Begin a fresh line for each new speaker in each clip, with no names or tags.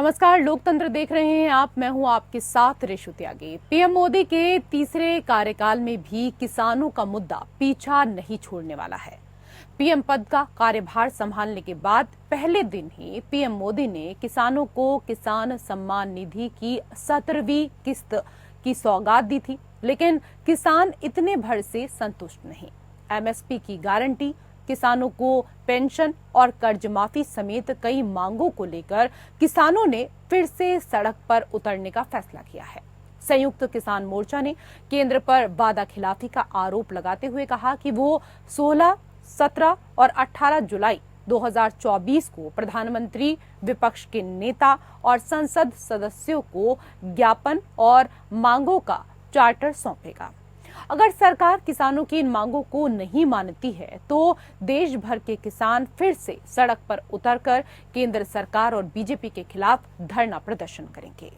नमस्कार, लोकतंत्र देख रहे हैं आप। मैं हूं आपके साथ रेशु त्यागी। पीएम मोदी के तीसरे कार्यकाल में भी किसानों का मुद्दा पीछा नहीं छोड़ने वाला है। पीएम पद का कार्यभार संभालने के बाद पहले दिन ही पीएम मोदी ने किसानों को किसान सम्मान निधि की 17वीं किस्त की सौगात दी थी, लेकिन किसान इतने भर से संतुष्ट नहीं। एमएसपी की गारंटी, किसानों को पेंशन और कर्ज माफी समेत कई मांगों को लेकर किसानों ने फिर से सड़क पर उतरने का फैसला किया है। संयुक्त किसान मोर्चा ने केंद्र पर वादा खिलाफी का आरोप लगाते हुए कहा कि वो 16, 17 और 18 जुलाई 2024 को प्रधानमंत्री, विपक्ष के नेता और संसद सदस्यों को ज्ञापन और मांगों का चार्टर सौंपेगा। अगर सरकार किसानों की इन मांगों को नहीं मानती है तो देश भर के किसान फिर से सड़क पर उतरकर केंद्र सरकार और बीजेपी के खिलाफ धरना प्रदर्शन करेंगे।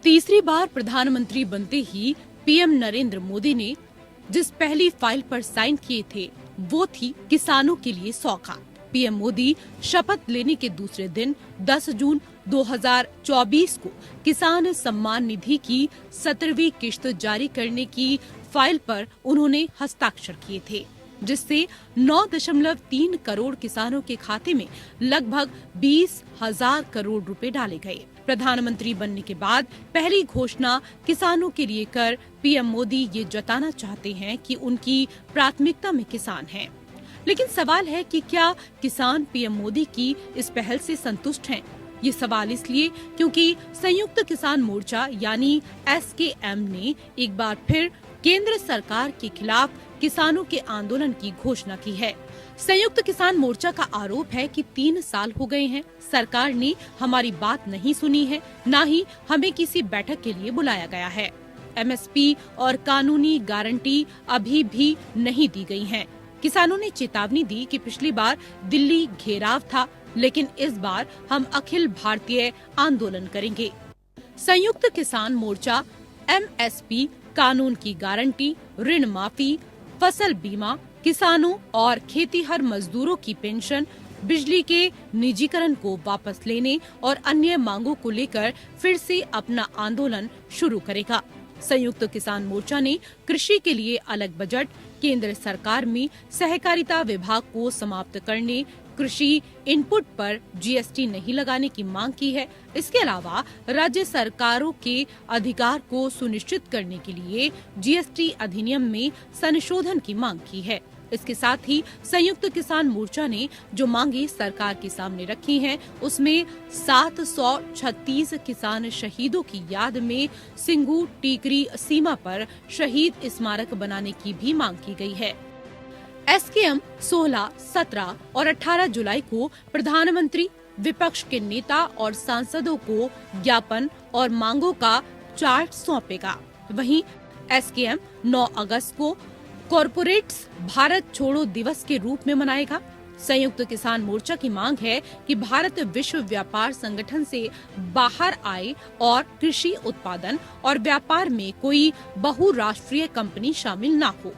तीसरी बार प्रधानमंत्री बनते ही पीएम नरेंद्र मोदी ने जिस पहली फाइल पर साइन किए थे वो थी किसानों के लिए सौगात। पीएम मोदी शपथ लेने के दूसरे दिन 10 जून 2024 को किसान सम्मान निधि की 17वीं किश्त जारी करने की फाइल पर उन्होंने हस्ताक्षर किए थे, जिससे 9.3 करोड़ किसानों के खाते में लगभग 20,000 करोड़ रुपए डाले गए। प्रधानमंत्री बनने के बाद पहली घोषणा किसानों के लिए कर पीएम मोदी ये जताना चाहते हैं कि उनकी प्राथमिकता में किसान हैं। लेकिन सवाल है कि क्या किसान पीएम मोदी की इस पहल से संतुष्ट हैं? ये सवाल इसलिए क्योंकि संयुक्त किसान मोर्चा यानी एसकेएम ने एक बार फिर केंद्र सरकार के खिलाफ किसानों के आंदोलन की घोषणा की है। संयुक्त किसान मोर्चा का आरोप है कि 3 साल हो गए हैं, सरकार ने हमारी बात नहीं सुनी है, न ही हमें किसी बैठक के लिए बुलाया गया है। एमएसपी और कानूनी गारंटी अभी भी नहीं दी गई हैं। किसानों ने चेतावनी दी कि पिछली बार दिल्ली घेराव था, लेकिन इस बार हम अखिल भारतीय आंदोलन करेंगे। संयुक्त किसान मोर्चा एमएसपी, कानून की गारंटी, ऋण माफी, फसल बीमा, किसानों और खेतीहर मजदूरों की पेंशन, बिजली के निजीकरण को वापस लेने और अन्य मांगों को लेकर फिर से अपना आंदोलन शुरू करेगा। संयुक्त किसान मोर्चा ने कृषि के लिए अलग बजट, केंद्र सरकार में सहकारिता विभाग को समाप्त करने, कृषि इनपुट पर जीएसटी नहीं लगाने की मांग की है। इसके अलावा राज्य सरकारों के अधिकार को सुनिश्चित करने के लिए जीएसटी अधिनियम में संशोधन की मांग की है। इसके साथ ही संयुक्त किसान मोर्चा ने जो मांगे सरकार के सामने रखी हैं, उसमें 736 किसान शहीदों की याद में सिंगू टीकरी सीमा पर शहीद स्मारक बनाने की भी मांग की गई है। एसकेएम 16, 17 और 18 जुलाई को प्रधानमंत्री, विपक्ष के नेता और सांसदों को ज्ञापन और मांगों का चार्ट सौंपेगा। वहीं एसकेएम 9 अगस्त को कॉरपोरेट्स भारत छोड़ो दिवस के रूप में मनाएगा। संयुक्त किसान मोर्चा की मांग है कि भारत विश्व व्यापार संगठन से बाहर आए और कृषि उत्पादन और व्यापार में कोई बहुराष्ट्रीय कंपनी शामिल न हो।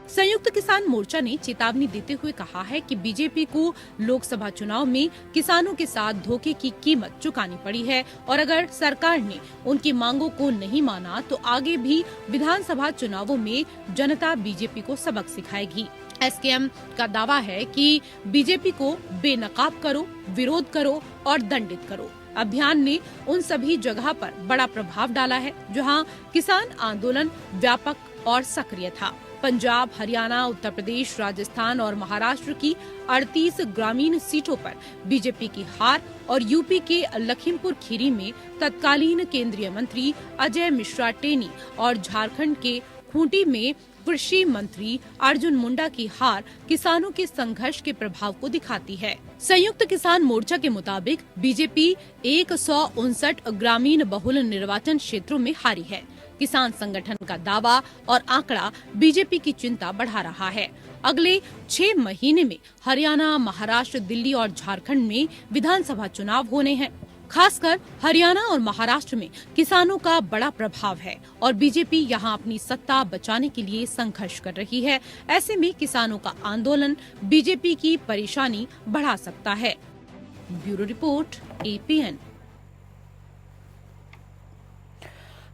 संयुक्त किसान मोर्चा ने चेतावनी देते हुए कहा है कि बीजेपी को लोकसभा चुनाव में किसानों के साथ धोखे की कीमत चुकानी पड़ी है और अगर सरकार ने उनकी मांगों को नहीं माना तो आगे भी विधानसभा चुनावों में जनता बीजेपी को सबक सिखाएगी। एसकेएम का दावा है कि बीजेपी को बेनकाब करो, विरोध करो और दंडित करो। अभियान ने उन सभी जगह पर बड़ा प्रभाव डाला है जहां किसान आंदोलन व्यापक और सक्रिय था। पंजाब, हरियाणा, उत्तर प्रदेश, राजस्थान और महाराष्ट्र की 38 ग्रामीण सीटों पर बीजेपी की हार और यूपी के लखीमपुर खीरी में तत्कालीन केंद्रीय मंत्री अजय मिश्रा टेनी और झारखंड के खूंटी में कृषि मंत्री अर्जुन मुंडा की हार किसानों के संघर्ष के प्रभाव को दिखाती है। संयुक्त किसान मोर्चा के मुताबिक बीजेपी 159 ग्रामीण बहुल निर्वाचन क्षेत्रों में हारी है। किसान संगठन का दावा और आंकड़ा बीजेपी की चिंता बढ़ा रहा है। अगले 6 महीने में हरियाणा, महाराष्ट्र, दिल्ली और झारखंड में विधानसभा चुनाव होने हैं। खासकर हरियाणा और महाराष्ट्र में किसानों का बड़ा प्रभाव है और बीजेपी यहां अपनी सत्ता बचाने के लिए संघर्ष कर रही है। ऐसे में किसानों का आंदोलन बीजेपी की परेशानी बढ़ा सकता है। Bureau report, APN।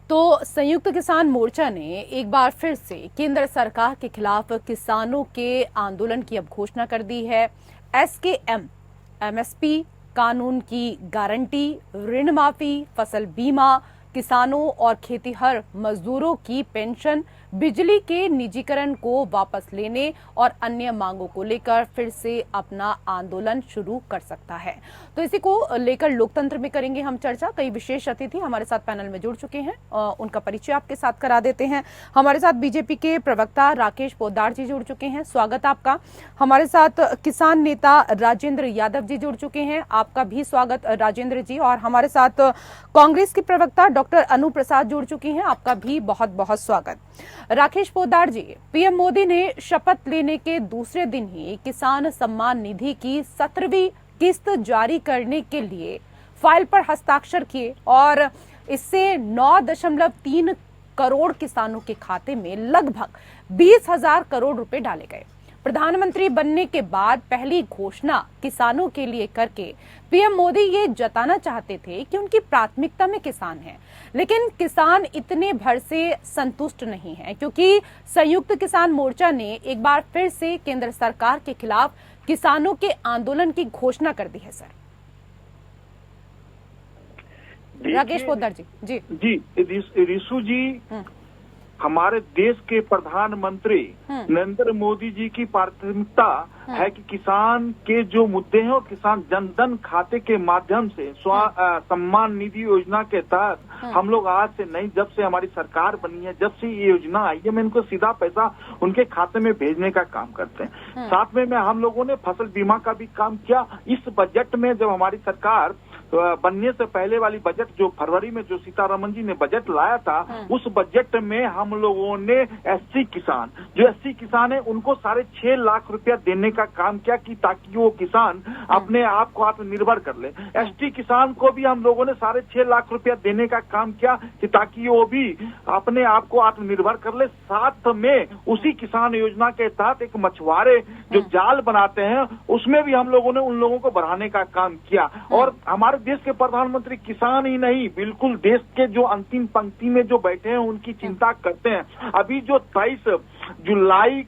तो संयुक्त किसान मोर्चा ने एक बार फिर से केंद्र सरकार के खिलाफ किसानों के आंदोलन की अब घोषणा कर दी है। SKM, MSP, कानून की गारंटी, ऋण माफी, फसल बीमा, किसानों और खेतीहर मजदूरों की पेंशन, बिजली के निजीकरण को वापस लेने और अन्य मांगों को लेकर फिर से अपना आंदोलन शुरू कर सकता है। तो इसी को लेकर लोकतंत्र में करेंगे हम चर्चा। कई विशेष अतिथि हमारे साथ पैनल में जुड़ चुके हैं, उनका परिचय आपके साथ करा देते हैं। हमारे साथ बीजेपी के प्रवक्ता राकेश पोद्दार जी जुड़ चुके हैं, स्वागत आपका। हमारे साथ किसान नेता राजेंद्र यादव जी जुड़ चुके हैं, आपका भी स्वागत राजेंद्र जी। और हमारे साथ कांग्रेस की प्रवक्ता डॉक्टर अनु प्रसाद जुड़ चुकी हैं, आपका भी बहुत बहुत स्वागत। राकेश पोद्दार जी, पीएम मोदी ने शपथ लेने के दूसरे दिन ही किसान सम्मान निधि की 17वीं किस्त जारी करने के लिए फाइल पर हस्ताक्षर किए और इससे 9.3 करोड़ किसानों के खाते में लगभग 20,000 करोड़ रुपए डाले गए। प्रधानमंत्री बनने के बाद पहली घोषणा किसानों के लिए करके पीएम मोदी ये जताना चाहते थे कि उनकी प्राथमिकता में किसान हैं। लेकिन किसान इतने भर से संतुष्ट नहीं है, क्योंकि संयुक्त किसान मोर्चा ने एक बार फिर से केंद्र सरकार के खिलाफ किसानों के आंदोलन की घोषणा कर दी है। सर राकेश पोद्दार जी।
जी रिशु जी, हमारे देश के प्रधानमंत्री नरेंद्र मोदी जी की प्राथमिकता है कि किसान के जो मुद्दे हैं और किसान जनधन खाते के माध्यम से सम्मान निधि योजना के तहत हम लोग आज से नहीं, जब से हमारी सरकार बनी है, जब से ये योजना आई है, मैं इनको सीधा पैसा उनके खाते में भेजने का काम करते हैं। साथ में हम लोगों ने फसल बीमा का भी काम किया। इस बजट में जब हमारी सरकार बनने से पहले वाली बजट जो फरवरी में जो सीतारमन जी ने बजट लाया था, उस बजट में हम लोगों ने एससी किसान है उनको 6.5 लाख रुपया देने का काम किया कि ताकि वो किसान अपने आप को आत्मनिर्भर कर ले। एसटी किसान को भी हम लोगों ने 6.5 लाख रुपया देने का काम किया कि ताकि वो भी अपने आप को आत्मनिर्भर कर ले। साथ में उसी किसान योजना के तहत एक मछुआरे जो जाल बनाते हैं उसमें भी हम लोगों ने उन लोगों को बढ़ाने का काम किया। और हमारे देश के प्रधानमंत्री किसान ही नहीं, बिल्कुल देश के जो अंतिम पंक्ति में जो बैठे हैं उनकी चिंता करते हैं। अभी जो 24 जुलाई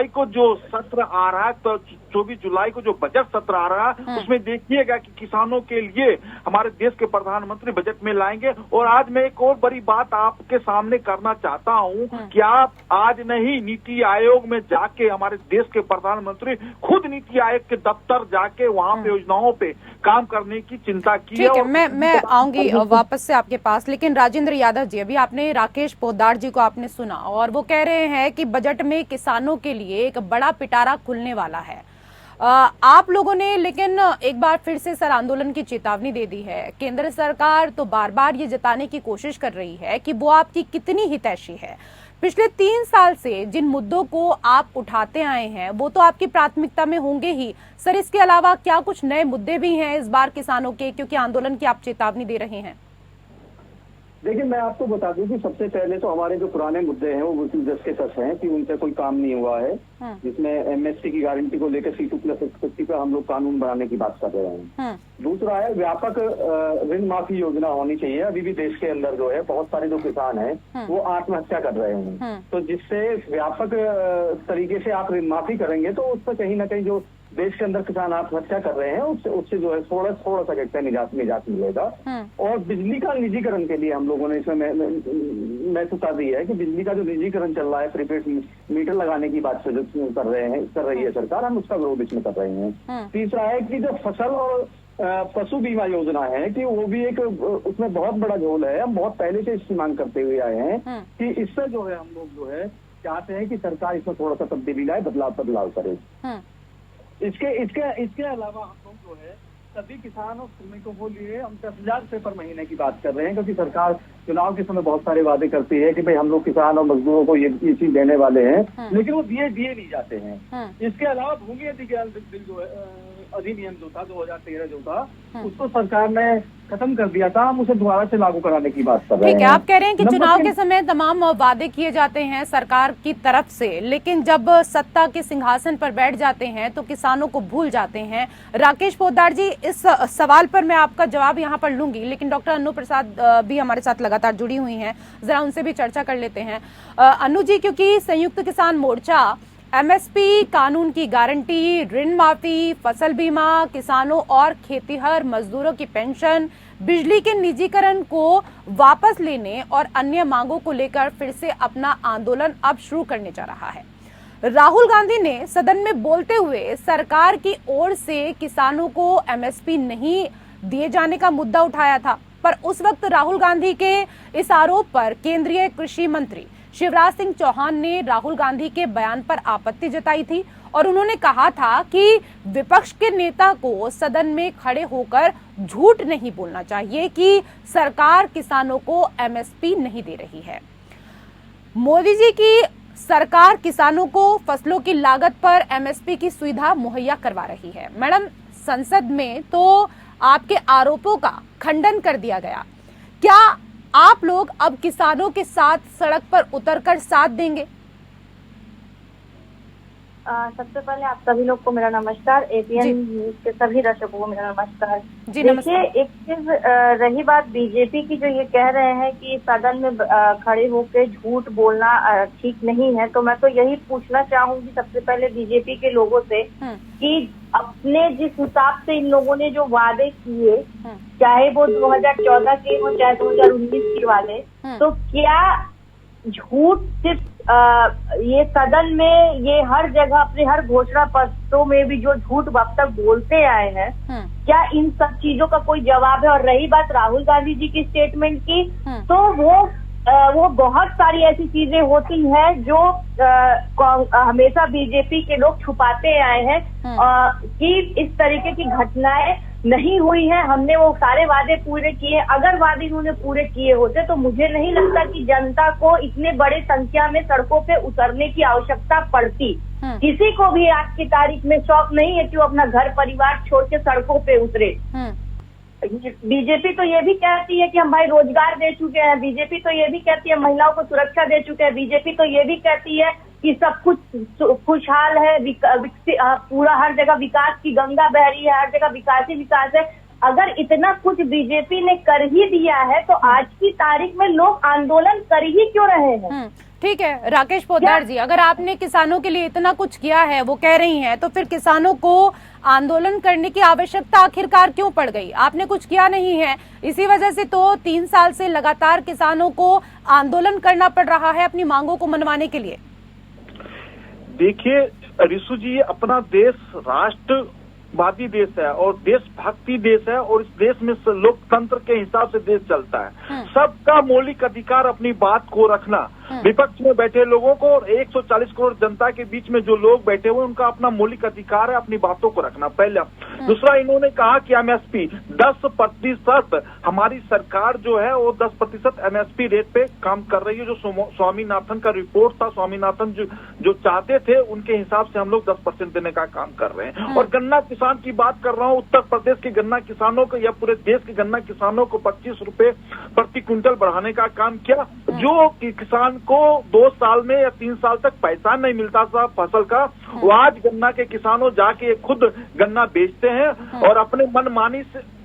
को जो सत्र आ रहा है, तो 24 जुलाई को जो बजट सत्र आ रहा है उसमें देखिएगा कि किसानों के लिए हमारे देश के प्रधानमंत्री बजट में लाएंगे। और आज मैं एक और बड़ी बात आपके सामने करना चाहता हूं कि आप आज नहीं, नीति आयोग में जाके हमारे देश के प्रधानमंत्री खुद नीति आयोग के दफ्तर जाके वहां पे योजनाओं पे काम करने की चिंता की है।
ठीक है, मैं आऊंगी वापस से आपके पास, लेकिन राजेंद्र यादव जी, अभी आपने राकेश पोद्दार जी को आपने सुना और वो कह रहे हैं कि बजट में किसानों के लिए एक बड़ा पिटारा खुलने वाला है। आप लोगों ने लेकिन एक बार फिर से सर आंदोलन की चेतावनी दे दी है। केंद्र सरकार तो बार बार ये जताने की कोशिश कर रही है कि वो आपकी कितनी हितैषी है। पिछले 3 साल से जिन मुद्दों को आप उठाते आए हैं वो तो आपकी प्राथमिकता में होंगे ही। सर, इसके अलावा क्या कुछ नए मुद्दे भी हैं इस बार किसानों के, क्योंकि आंदोलन की आप चेतावनी दे रहे हैं?
देखिए, मैं आपको बता दूं कि सबसे पहले तो हमारे जो पुराने मुद्दे हैं वो जस के सच हैं कि उनसे कोई काम नहीं हुआ है, जिसमें एमएसपी की गारंटी को लेकर C2+50 पर हम लोग कानून बनाने की बात कर रहे हैं। दूसरा है व्यापक ऋण माफी योजना होनी चाहिए। अभी भी देश के अंदर जो है बहुत सारे जो किसान हैं वो आत्महत्या कर रहे हैं, तो जिससे व्यापक तरीके से आप ऋण माफी करेंगे तो उस पर कहीं ना कहीं जो देश के अंदर किसान आत्महत्या कर रहे हैं उससे जो है थोड़ा सा कहते हैं निजात मिलेगा। और बिजली का निजीकरण के लिए हम लोगों ने इसमें महत्वता दी है कि बिजली का जो निजीकरण चल रहा है, प्रीपेड मीटर लगाने की बात कर रही है सरकार, हम उसका विरोध इसमें कर रहे हैं। तीसरा है कि जो फसल और पशु बीमा योजना है कि वो भी एक उसमें बहुत बड़ा झोल है। हम बहुत पहले से इसकी मांग करते हुए आए हैं कि इससे जो है हम लोग जो है चाहते हैं कि सरकार इसमें थोड़ा सा तब्दीली लाए, बदलाव करे। इसके अलावा हम लोग जो है सभी किसान और श्रमिकों को लिए हम 10,000 रुपये पर महीने की बात कर रहे हैं, क्योंकि सरकार चुनाव के समय बहुत सारे वादे करती है कि भाई हम लोग किसान और मजदूरों को ये चीज देने वाले हैं, लेकिन वो दिए नहीं जाते हैं। इसके अलावा भूमि अधिग्रहण बिल जो अधिनियम जो था 2013 जो था, उसको सरकार ने खत्म कर दिया था। हम उसे दोबारा से लागू कराने की बात कर रहे हैं।
ठीक है, आप कह रहे हैं कि चुनाव के समय तमाम वादे किए जाते हैं सरकार की तरफ से, लेकिन जब सत्ता के सिंहासन पर बैठ जाते हैं तो किसानों को भूल जाते हैं। राकेश पोद्दार जी, इस सवाल पर मैं आपका जवाब यहाँ पर लूंगी, लेकिन डॉक्टर अनु प्रसाद भी हमारे साथ लगातार जुड़ी हुई हैं, जरा उनसे भी चर्चा कर लेते हैं। अनु जी, क्योंकि संयुक्त किसान मोर्चा एमएसपी कानून की गारंटी, ऋण माफी, फसल बीमा, किसानों और खेतीहर मजदूरों की पेंशन, बिजली के निजीकरण को वापस लेने और अन्य मांगों को लेकर फिर से अपना आंदोलन अब शुरू करने जा रहा है। राहुल गांधी ने सदन में बोलते हुए सरकार की ओर से किसानों को एमएसपी नहीं दिए जाने का मुद्दा उठाया था, पर उस वक्त राहुल गांधी के इस आरोप पर केंद्रीय कृषि मंत्री शिवराज सिंह चौहान ने राहुल गांधी के बयान पर आपत्ति जताई थी और उन्होंने कहा था कि विपक्ष के नेता को सदन में खड़े होकर झूठ नहीं बोलना चाहिए कि सरकार किसानों को एमएसपी नहीं दे रही है। मोदी जी की सरकार किसानों को फसलों की लागत पर एमएसपी की सुविधा मुहैया करवा रही है। मैडम, संसद में तो आपके आरोपों का खंडन कर दिया गया। क्या आप लोग अब किसानों के साथ सड़क पर उतरकर साथ देंगे?
सबसे पहले आप सभी लोग को मेरा नमस्कार, एपीएन न्यूज के सभी दर्शकों को मेरा नमस्कार। देखिए, एक चीज रही बात बीजेपी की, जो ये कह रहे हैं कि सदन में खड़े होकर झूठ बोलना ठीक नहीं है, तो मैं तो यही पूछना चाहूंगी सबसे पहले बीजेपी के लोगों से कि अपने जिस हिसाब से इन लोगों ने जो वादे किए, चाहे वो 2014 के हो चाहे 2019 के वाले, तो क्या झूठ सिर्फ ये सदन में, ये हर जगह अपने हर घोषणा पत्रों में भी जो झूठ अब तक बोलते आए हैं, क्या इन सब चीजों का कोई जवाब है? और रही बात राहुल गांधी जी की स्टेटमेंट की, तो वो बहुत सारी ऐसी चीजें होती हैं जो हमेशा बीजेपी के लोग छुपाते आए हैं कि इस तरीके की घटनाएं नहीं हुई है, हमने वो सारे वादे पूरे किए। अगर वादे उन्होंने पूरे किए होते तो मुझे नहीं लगता कि जनता को इतने बड़े संख्या में सड़कों पे उतरने की आवश्यकता पड़ती। किसी को भी आज की तारीख में शौक नहीं है कि वो अपना घर परिवार छोड़ के सड़कों पे उतरे। बीजेपी तो ये भी कहती है कि हम भाई रोजगार दे चुके हैं, बीजेपी तो ये भी कहती है महिलाओं को सुरक्षा दे चुके हैं, बीजेपी तो ये भी कहती है कि सब कुछ खुशहाल है, पूरा हर जगह विकास की गंगा बह रही है, हर जगह विकास ही विकास है। अगर इतना कुछ बीजेपी ने कर ही दिया है तो आज की तारीख में लोग आंदोलन कर ही क्यों रहे हैं?
ठीक है राकेश पोद्दार जी, अगर आपने किसानों के लिए इतना कुछ किया है, वो कह रही हैं, तो फिर किसानों को आंदोलन करने की आवश्यकता आखिरकार क्यों पड़ गई? आपने कुछ किया नहीं है, इसी वजह से तो 3 साल से लगातार किसानों को आंदोलन करना पड़ रहा है अपनी मांगों को मनवाने के लिए।
देखिए रिशु जी, अपना देश राष्ट्रवादी देश है और देशभक्ति देश है, और इस देश में लोकतंत्र के हिसाब से देश चलता है। सबका मौलिक अधिकार अपनी बात को रखना, विपक्ष में बैठे लोगों को और 140 करोड़ जनता के बीच में जो लोग बैठे हुए उनका अपना मौलिक अधिकार है अपनी बातों को रखना, पहला। दूसरा, इन्होंने कहा कि एमएसपी 10%, हमारी सरकार जो है वो 10% एमएसपी रेट पे काम कर रही है। जो स्वामीनाथन का रिपोर्ट था, स्वामीनाथन जो चाहते थे उनके हिसाब से हम लोग 10% देने का काम कर रहे हैं। और गन्ना किसान की बात कर रहा हूँ, उत्तर प्रदेश के गन्ना किसानों को या पूरे देश के गन्ना किसानों को 25 रुपए प्रति क्विंटल बढ़ाने का काम किया। जो किसान को 2 साल में या 3 साल तक पैसा नहीं मिलता था फसल का, वो आज गन्ना के किसानों जाके खुद गन्ना बेचते हैं और अपने मनमानी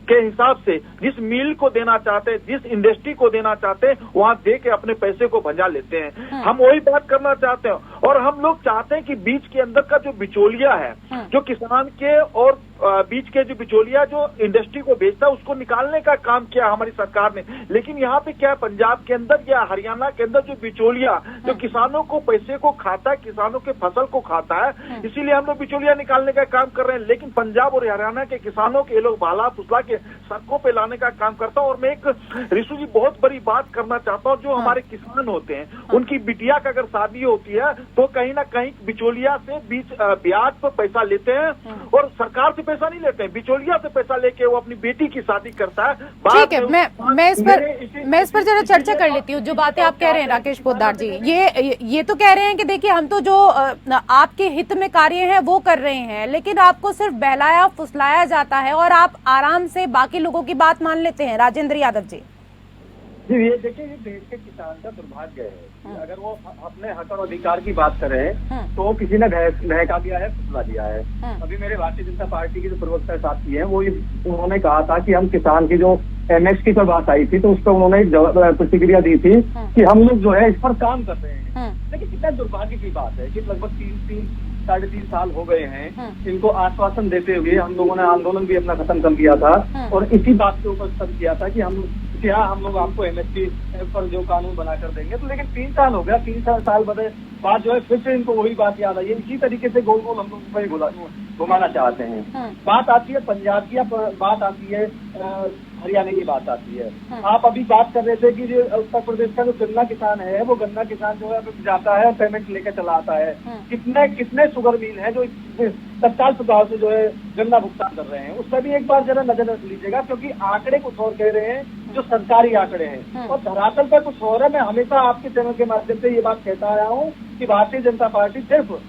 के हिसाब से जिस मिल को देना चाहते हैं, जिस इंडस्ट्री को देना चाहते हैं, वहां दे के अपने पैसे को भजा लेते हैं। हम वही बात करना चाहते हैं और हम लोग चाहते हैं कि बीच के अंदर का जो बिचौलिया है, जो किसान के और बीच के जो बिचौलिया जो इंडस्ट्री को बेचता है, उसको निकालने का काम किया हमारी सरकार ने। लेकिन यहाँ पे क्या है, पंजाब के अंदर या हरियाणा के अंदर जो बिचौलिया जो किसानों को पैसे को खाता है, किसानों के फसल को खाता है, इसीलिए हम लोग बिचौलिया निकालने का काम कर रहे हैं। लेकिन पंजाब और हरियाणा के किसानों के लोग बाला फुसला के सड़कों पे लाने का काम करता हूँ। और मैं एक रिशु जी बहुत बड़ी बात करना चाहता हूँ, जो हमारे किसान होते हैं उनकी बिटिया का अगर शादी होती है तो कहीं ना कहीं बिचौलिया से ब्याज पर पैसा लेते हैं और सरकार से पैसा नहीं लेते हैं, बिचौलिया से पैसा लेके वो अपनी बेटी की शादी करता है।
ठीक है, मैं इस पर जरा चर्चा कर लेती हूँ। जो बातें आप कह रहे हैं राकेश पोद्दार जी, ये तो कह रहे हैं कि देखिए हम तो जो आपके हित में कार्य हैं वो कर रहे हैं, लेकिन आपको सिर्फ बहलाया फुसलाया जाता है और आप आराम से बाकी लोगों की बात मान लेते हैं। राजेंद्र यादव जी
जी, ये देखिए, ये देश के किसान का दुर्भाग्य है कि अगर वो अपने हक और अधिकार की बात करें तो किसी ने बहका दिया है, फुसला दिया है। अभी मेरे भारतीय जनता पार्टी के जो प्रवक्ता साथी हैं वो उन्होंने कहा था कि हम किसान की जो एमएसपी पर बात आई थी तो उस पर उन्होंने प्रतिक्रिया दी थी कि हम लोग जो है इस पर काम कर रहे हैं। लेकिन कितना दुर्भाग्य की बात है कि लगभग 3-3.5 साल हो गए हैं इनको आश्वासन देते हुए। हम लोगों ने आंदोलन भी अपना खत्म कर दिया था और इसी बात के ऊपर सब किया था कि हम लोग आपको एमएसपी पर जो कानून बना कर देंगे। तो लेकिन 3 साल हो गया, 3 साल बाद जो है फिर से इनको वही बात याद आई है। इसी तरीके से गोल गोल हम लोग घुमाना चाहते हैं। बात आती है पंजाब की, बात आती है हरियाणा की बात आती है। आप अभी बात कर रहे थे कि जो उत्तर प्रदेश का जो गन्ना किसान है वो गन्ना किसान जो है जाता है पेमेंट लेकर चला आता है। कितने शुगर मिल है जो तत्काल प्रभाव से जो है गन्ना भुगतान कर रहे हैं, उस पर भी एक बार जरा नजर रख लीजिएगा, क्योंकि आंकड़े कुछ और कह रहे हैं जो सरकारी आंकड़े हैं और धरातल पर कुछ और है। मैं हमेशा आपके चैनल के माध्यम से ये बात कहता आया हूँ कि भारतीय जनता पार्टी सिर्फ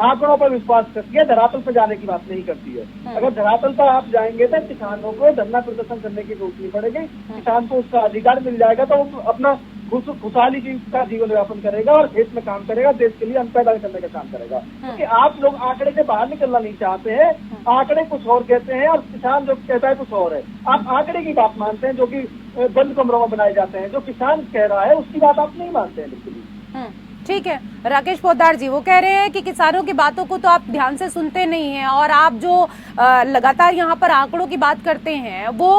आंकड़ों पर विश्वास करती है, धरातल पर जाने की बात नहीं करती है। अगर धरातल पर आप जाएंगे तो किसानों को धरना प्रदर्शन करने की जरूरत नहीं पड़ेगी, किसान को उसका अधिकार मिल जाएगा तो वो अपना खुशहाली का जीवन यापन करेगा और देश में काम करेगा, देश के लिए अन्न पैदा करने का काम करेगा। क्योंकि आप लोग आंकड़े से बाहर निकलना नहीं चाहते हैं, आंकड़े कुछ और कहते हैं और किसान जो कहता है कुछ और है। आप आंकड़े की बात मानते हैं जो कि बंद कमरों में बनाए जाते हैं, जो किसान कह रहा है उसकी बात आप नहीं मानते हैं बिल्कुल।
ठीक है राकेश पोद्दार जी, वो कह रहे हैं कि किसानों की बातों को तो आप ध्यान से सुनते नहीं हैं और आप जो लगातार यहाँ पर आंकड़ों की बात करते हैं वो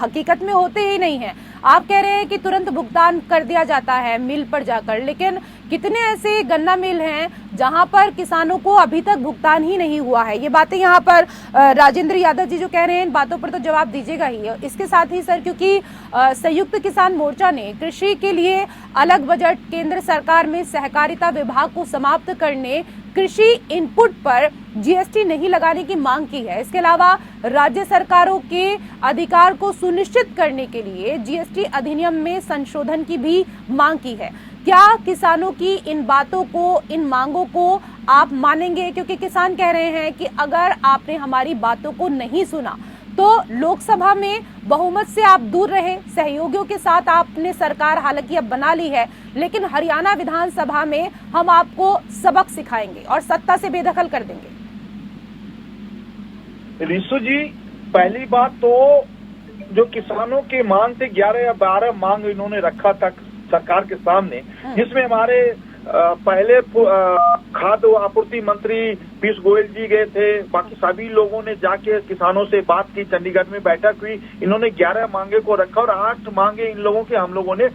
हकीकत में होते ही नहीं है। आप कह रहे हैं कि तुरंत भुगतान कर दिया जाता है मिल पर जाकर, लेकिन कितने ऐसे गन्ना मिल हैं जहां पर किसानों को अभी तक भुगतान ही नहीं हुआ है। ये बातें यहाँ पर राजेंद्र यादव जी जो कह रहे हैं, इन बातों पर तो जवाब दीजिएगा ही। इसके साथ ही सर, क्योंकि संयुक्त किसान मोर्चा ने कृषि के लिए अलग बजट, केंद्र सरकार में सहकारिता विभाग को समाप्त करने, कृषि इनपुट पर जीएसटी नहीं लगाने की मांग की है। इसके अलावा राज्य सरकारों के अधिकार को सुनिश्चित करने के लिए जीएसटी अधिनियम में संशोधन की भी मांग की है। क्या किसानों की इन बातों को, इन मांगों को आप मानेंगे? क्योंकि किसान कह रहे हैं कि अगर आपने हमारी बातों को नहीं सुना तो लोकसभा में बहुमत से आप दूर रहे, सहयोगियों के साथ आपने सरकार हालांकि अब बना ली है, लेकिन हरियाणा विधानसभा में हम आपको सबक सिखाएंगे और सत्ता से बेदखल कर देंगे।
रिशु जी, पहली बात तो जो किसानों के मांग थे 11 या 12 मांग इन्होंने रखा था सरकार के सामने, जिसमें हमारे पहले खाद्य आपूर्ति मंत्री पीयूष गोयल जी गए थे, बाकी सभी लोगों ने जाके किसानों से बात की, चंडीगढ़ में बैठक हुई। इन्होंने 11 मांगे को रखा और 8 मांगे इन लोगों के हम लोगों ने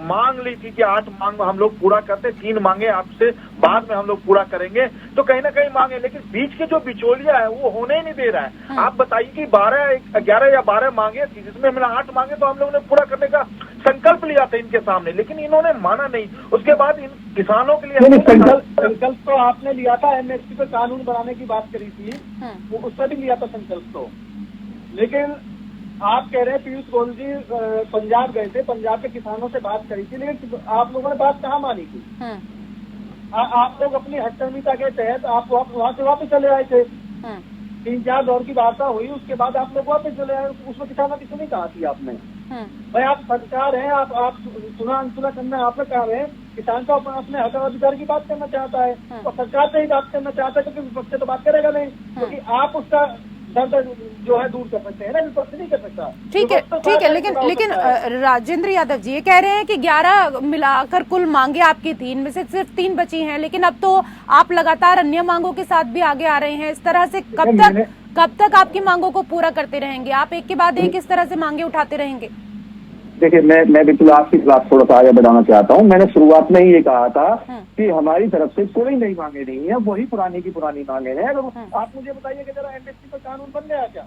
मांग ली थी कि 8 मांग हम लोग पूरा करते, 3 मांगे आपसे बाद में हम लोग पूरा करेंगे। तो कहीं ना कहीं मांगे, लेकिन बीच के जो बिचौलिया है वो होने ही नहीं दे रहा है। आप बताइए कि 11 या 12 मांगे थी, जिसमें हमने 8 मांगे तो हम लोगों ने पूरा करने का संकल्प लिया था इनके सामने, लेकिन इन्होंने माना नहीं। उसके बाद इन किसानों के लिए
संकल्प तो आपने लिया था, एमएसपी पे कानून बनाने की बात करी थी, वो उससे भी लिया था संकल्प तो। लेकिन आप कह रहे हैं पीयूष गोयल जी पंजाब गए थे, पंजाब के किसानों से बात करी थी, लेकिन आप लोगों ने बात कहाँ मानी थी? आप लोग अपनी हटकर्मिता के तहत आप वहाँ से वापस चले आए थे। 3-4 दौर की वार्ता हुई, उसके बाद आप लोग वापस चले आए। उसमें किसानों की सुनी कहा थी आपने? भाई आप सरकार हैं, आप सुना अनसुना करना आप कहा रहे हैं। किसान तो अपने हक और अधिकार की बात करना चाहता है और सरकार से ही बात करना चाहता है, क्योंकि विपक्ष से तो बात करेगा नहीं, क्योंकि आप उसका दर्द जो है दूर कर सकते हैं ना, विपक्ष नहीं कर सकता।
ठीक है, लेकिन राजेंद्र यादव जी ये कह रहे हैं कि 11 मिलाकर कुल मांगे आपकी थी, इनमें से सिर्फ 3 बची हैं, लेकिन अब तो आप लगातार अन्य मांगों के साथ भी आगे आ रहे हैं। इस तरह से कब तक आपकी मांगों को पूरा करते रहेंगे? आप एक के बाद एक किस तरह से मांगे उठाते रहेंगे?
देखिए, मैं बिल्कुल आपकी बात थोड़ा सा आगे बढ़ाना चाहता हूँ। मैंने शुरुआत में ही ये कहा था कि हमारी तरफ से कोई नई मांगे नहीं है, वही पुरानी की पुरानी मांगे हैं। आप मुझे बताइए कि जरा एमएसपी पर कानून बन गया क्या?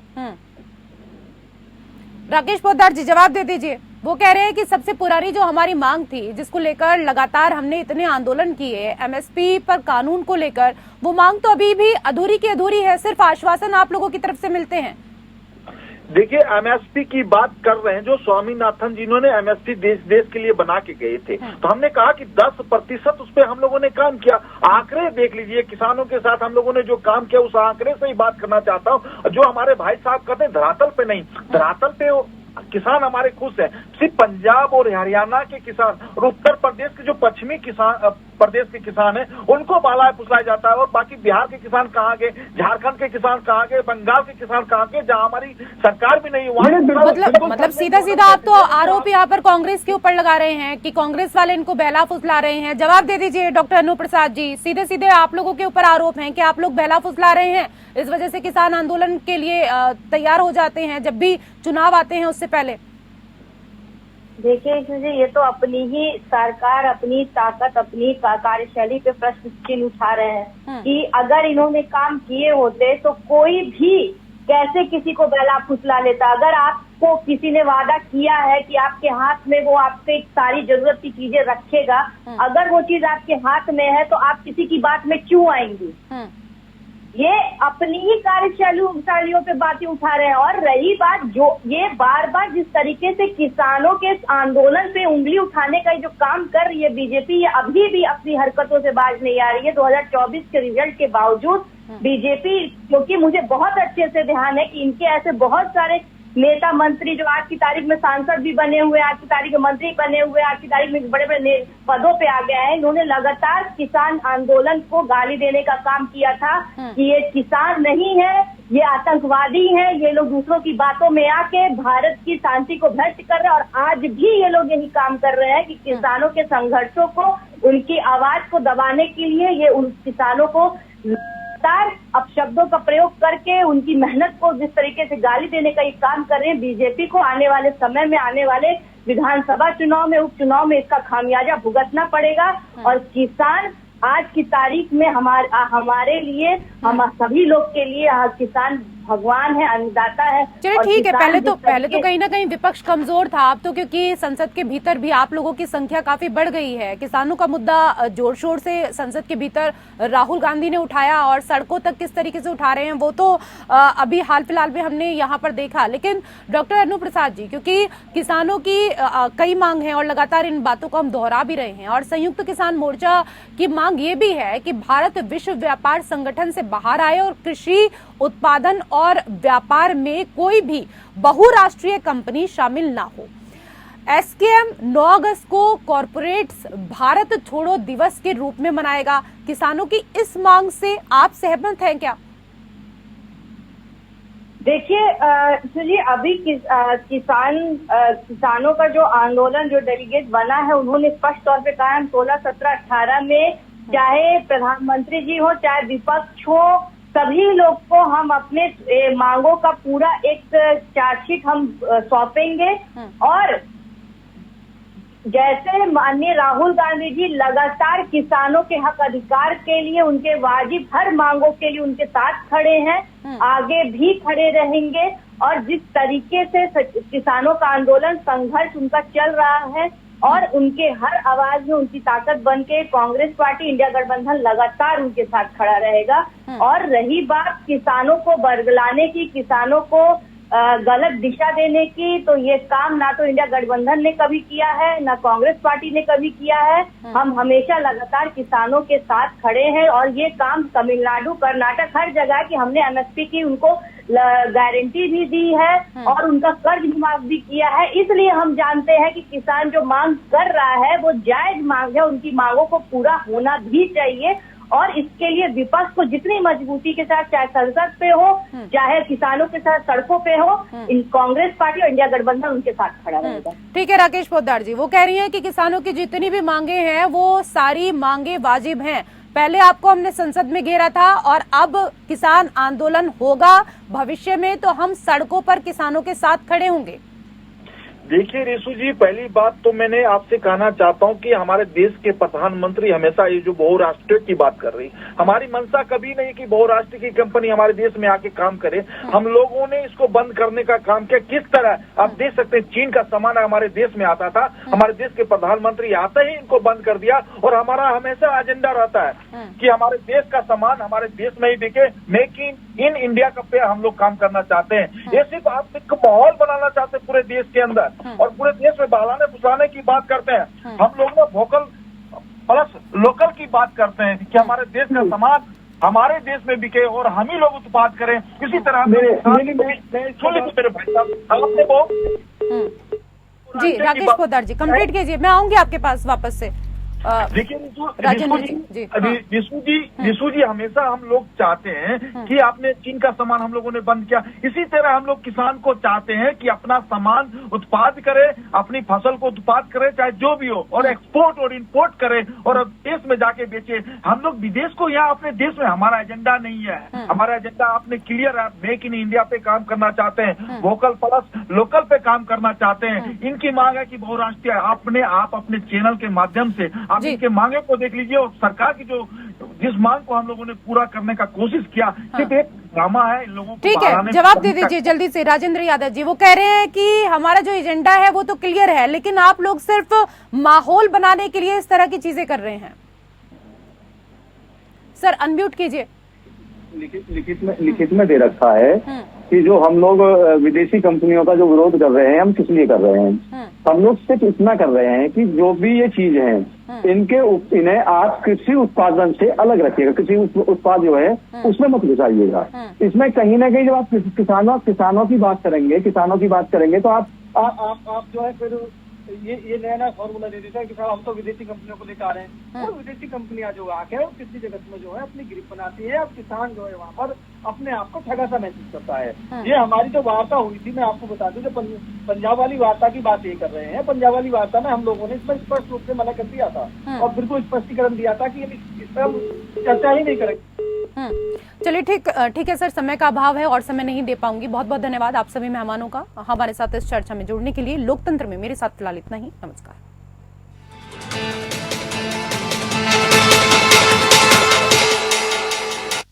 राकेश पोद्दार जी जवाब दे दीजिए, वो कह रहे हैं कि सबसे पुरानी जो हमारी मांग थी, जिसको लेकर लगातार हमने इतने आंदोलन किए, एमएसपी पर कानून को लेकर, वो मांग तो अभी भी अधूरी की अधूरी है, सिर्फ आश्वासन आप लोगों की तरफ से मिलते हैं।
देखिए, एमएसपी की बात कर रहे हैं जो स्वामीनाथन जिन्होंने एमएसपी देश के लिए बना के गए थे, तो हमने कहा कि 10% उस पर हम लोगों ने काम किया। आंकड़े देख लीजिए, किसानों के साथ हम लोगों ने जो काम किया उस आंकड़े से ही बात करना चाहता हूं। जो हमारे भाई साहब कहते हैं धरातल पे नहीं, धरातल पे किसान हमारे खुश हैं। सिर्फ पंजाब और हरियाणा के किसान और उत्तर प्रदेश के जो पश्चिमी किसान प्रदेश के किसान हैं उनको बाला फुसलाया जाता है, और बाकी बिहार के किसान कहाँ गए, झारखंड के किसान कहाँ गए, बंगाल के किसान कहाँ गए, जहाँ हमारी सरकार भी नहीं हुआ।
मतलब सीधा सीधा आप तो आरोप यहाँ पर कांग्रेस के ऊपर लगा रहे हैं कि कांग्रेस वाले इनको बहला फुसला रहे हैं। जवाब दे दीजिए डॉक्टर अनु प्रसाद जी, सीधे सीधे आप लोगों के ऊपर आरोप है कि आप लोग बहला फुसला रहे हैं, इस वजह से किसान आंदोलन के लिए तैयार हो जाते हैं जब भी चुनाव आते हैं उससे पहले।
देखिए जी, ये तो अपनी ही सरकार अपनी ताकत अपनी कार्यशैली पे प्रश्न चिन्ह उठा रहे हैं कि अगर इन्होंने काम किए होते तो कोई भी कैसे किसी को बहला फुसला लेता। अगर आपको किसी ने वादा किया है कि आपके हाथ में वो आपसे सारी जरूरत की चीजें रखेगा, अगर वो चीज आपके हाथ में है तो आप किसी की बात में क्यों आएंगी? ये अपनी ही कार्यशैलियों पे बातें उठा रहे हैं। और रही बात जो ये बार बार जिस तरीके से किसानों के आंदोलन पे उंगली उठाने का जो काम कर रही है बीजेपी, ये अभी भी अपनी हरकतों से बाज नहीं आ रही है। 2024 के रिजल्ट के बावजूद बीजेपी, क्योंकि मुझे बहुत अच्छे से ध्यान है कि इनके ऐसे बहुत सारे नेता मंत्री जो आज की तारीख में सांसद भी बने हुए, आज की तारीख में मंत्री बने हुए, आज की तारीख में बड़े बड़े पदों पे आ गए हैं, इन्होंने लगातार किसान आंदोलन को गाली देने का काम किया था कि ये किसान नहीं है, ये आतंकवादी हैं, ये लोग दूसरों की बातों में आके भारत की शांति को भ्रष्ट कर रहे हैं। और आज भी ये लोग यही काम कर रहे हैं कि किसानों के संघर्षों को, उनकी आवाज को दबाने के लिए ये उन किसानों को अपशब्दों का प्रयोग करके उनकी मेहनत को जिस तरीके से गाली देने का ये काम कर रहे हैं। बीजेपी को आने वाले समय में, आने वाले विधानसभा चुनाव में, उपचुनाव में इसका खामियाजा भुगतना पड़ेगा। और किसान आज की तारीख में हमारे लिए, हम सभी लोग के लिए किसान भगवान है, अन्नदाता है।
चलिए ठीक है, पहले तो कहीं ना कहीं विपक्ष कमजोर था, अब तो क्योंकि संसद के भीतर भी आप लोगों की संख्या काफी बढ़ गई है, किसानों का मुद्दा जोर शोर से संसद के भीतर राहुल गांधी ने उठाया, और सड़कों तक किस तरीके से उठा रहे हैं वो तो अभी हाल फिलहाल में हमने यहाँ पर देखा। लेकिन डॉक्टर अनु प्रसाद जी, क्योंकि किसानों की कई मांग है और लगातार इन बातों को हम दोहरा भी रहे हैं, और संयुक्त किसान मोर्चा की मांग ये भी है कि भारत विश्व व्यापार संगठन से बाहर आए और कृषि उत्पादन और व्यापार में कोई भी बहुराष्ट्रीय कंपनी शामिल ना हो। एसकेएम 9 अगस्त को कॉरपोरेट्स भारत छोड़ो दिवस के रूप में मनाएगा। किसानों की इस मांग से आप सहमत हैं क्या?
देखिए अभी किसानों का जो आंदोलन, जो डेलीगेट बना है, उन्होंने स्पष्ट तौर पे कहा है 16, 17, 18 में चाहे प्रधानमंत्री जी हो चाहे विपक्ष हो, सभी लोग को हम अपने मांगों का पूरा एक चार्जशीट हम सौंपेंगे। और जैसे माननीय राहुल गांधी जी लगातार किसानों के हक अधिकार के लिए, उनके वाजिब हर मांगों के लिए उनके साथ खड़े हैं, आगे भी खड़े रहेंगे। और जिस तरीके से किसानों का आंदोलन, संघर्ष उनका चल रहा है, और उनके हर आवाज में उनकी ताकत बन के कांग्रेस पार्टी, इंडिया गठबंधन लगातार उनके साथ खड़ा रहेगा। और रही बात किसानों को बरगलाने की, किसानों को गलत दिशा देने की, तो ये काम ना तो इंडिया गठबंधन ने कभी किया है, ना कांग्रेस पार्टी ने कभी किया है। हम हमेशा लगातार किसानों के साथ खड़े हैं, और ये काम तमिलनाडु, कर्नाटक, हर जगह की हमने एमएसपी की उनको गारंटी भी दी है और उनका कर्ज भी माफ भी किया है। इसलिए हम जानते हैं कि किसान जो मांग कर रहा है वो जायज मांग है, उनकी मांगों को पूरा होना भी चाहिए। और इसके लिए विपक्ष को जितनी मजबूती के साथ, चाहे संसद पे हो चाहे किसानों के साथ सड़कों पे हो, इन कांग्रेस पार्टी और इंडिया गठबंधन उनके साथ खड़ा रहेगा।
ठीक है राकेश पोद्दार जी, वो कह रही हैं कि किसानों की जितनी भी मांगे हैं वो सारी मांगे वाजिब हैं। पहले आपको हमने संसद में घेरा था और अब किसान आंदोलन होगा भविष्य में, तो हम सड़कों पर किसानों के साथ खड़े होंगे।
देखिए रिशु जी, पहली बात तो मैंने आपसे कहना चाहता हूं कि हमारे देश के प्रधानमंत्री हमेशा ये जो बहुराष्ट्रीय की बात कर रही, हमारी मंशा कभी नहीं कि बहुराष्ट्रीय की कंपनी हमारे देश में आके काम करे। हम लोगों ने इसको बंद करने का काम किया। किस तरह आप देख सकते हैं, चीन का सामान हमारे देश में आता था, हमारे देश के प्रधानमंत्री आते ही इनको बंद कर दिया। और हमारा हमेशा एजेंडा रहता है कि हमारे देश का सामान हमारे देश में ही बिके, मेक इन इंडिया का पे हम लोग काम करना चाहते हैं। ये सिर्फ आप एक माहौल बनाना चाहते हैं पूरे देश के अंदर और पूरे देश में बहलाने फुसलाने की बात करते हैं। हम लोग ना वोकल प्लस लोकल की बात करते हैं कि हमारे देश का सामान हमारे देश में बिके और हम ही लोग उत्पाद करें। इसी तरह मेरे भाई साहब आपने बहुत
जी राकेश पोद्दार जी कंप्लीट कीजिए, मैं आऊंगी आपके पास वापस से।
देखिए रिशु जी हमेशा हम लोग चाहते हैं कि आपने चीन का सामान हम लोगों ने बंद किया, इसी तरह हम लोग किसान को चाहते हैं कि अपना सामान उत्पाद करे, अपनी फसल को उत्पाद करे, चाहे जो भी हो, और एक्सपोर्ट और इंपोर्ट करे और देश में जाके बेचे। हम लोग विदेश को यहाँ अपने देश में हमारा एजेंडा नहीं है। हमारा एजेंडा आपने क्लियर है, मेक इन इंडिया पे काम करना चाहते हैं, वोकल प्लस लोकल पे काम करना चाहते हैं। इनकी मांग है कि बहुराष्ट्रीय आप अपने चैनल के माध्यम से आप इनके मांगे को देख लीजिए और सरकार की जिस मांग को हम लोगों ने पूरा करने का कोशिश किया, सिर्फ एक ड्रामा है इन लोगों को।
ठीक है, जवाब दे दीजिए जल्दी से। राजेंद्र यादव जी वो कह रहे हैं कि हमारा जो एजेंडा है वो तो क्लियर है, लेकिन आप लोग सिर्फ माहौल बनाने के लिए इस तरह की चीजें कर रहे हैं। सर अनम्यूट कीजिए।
लिखित में दे रखा है कि जो हम लोग विदेशी कंपनियों का जो विरोध कर रहे हैं, हम किस लिए कर रहे हैं। हम लोग सिर्फ इतना कर रहे हैं कि जो भी ये चीज है इन्हें आप कृषि उत्पादन से अलग रखिएगा, कृषि उत्पाद जो है उसमें मत घुसाइएगा। इसमें कहीं ना कहीं जब आप किसानों की बात करेंगे तो आप जो है फिर ये नया फॉर्मूला दे देता है कि साहब हम तो विदेशी कंपनियों को लेकर आ रहे हैं। और विदेशी कंपनियां जो आके और कृषि जगत में जो है अपनी गिरफ्त बनाती है, अब किसान जो है वहाँ पर अपने आप को ठगा सा महसूस करता है। ये हमारी जो वार्ता हुई थी, मैं आपको बता दूं, जो पंजाब वाली वार्ता की बात ये कर रहे हैं। पंजाब वाली वार्ता में हम लोगों ने इसमें स्पष्ट रूप से मना कर दिया था और बिल्कुल स्पष्टीकरण दिया था कि इस पर हम चर्चा ही नहीं करेंगे।
चलिए ठीक है सर, समय का अभाव है और समय नहीं दे पाऊंगी। बहुत बहुत धन्यवाद आप सभी मेहमानों का हमारे साथ इस चर्चा में जुड़ने के लिए। लोकतंत्र में मेरे साथ फिलहाल इतना ही। नमस्कार।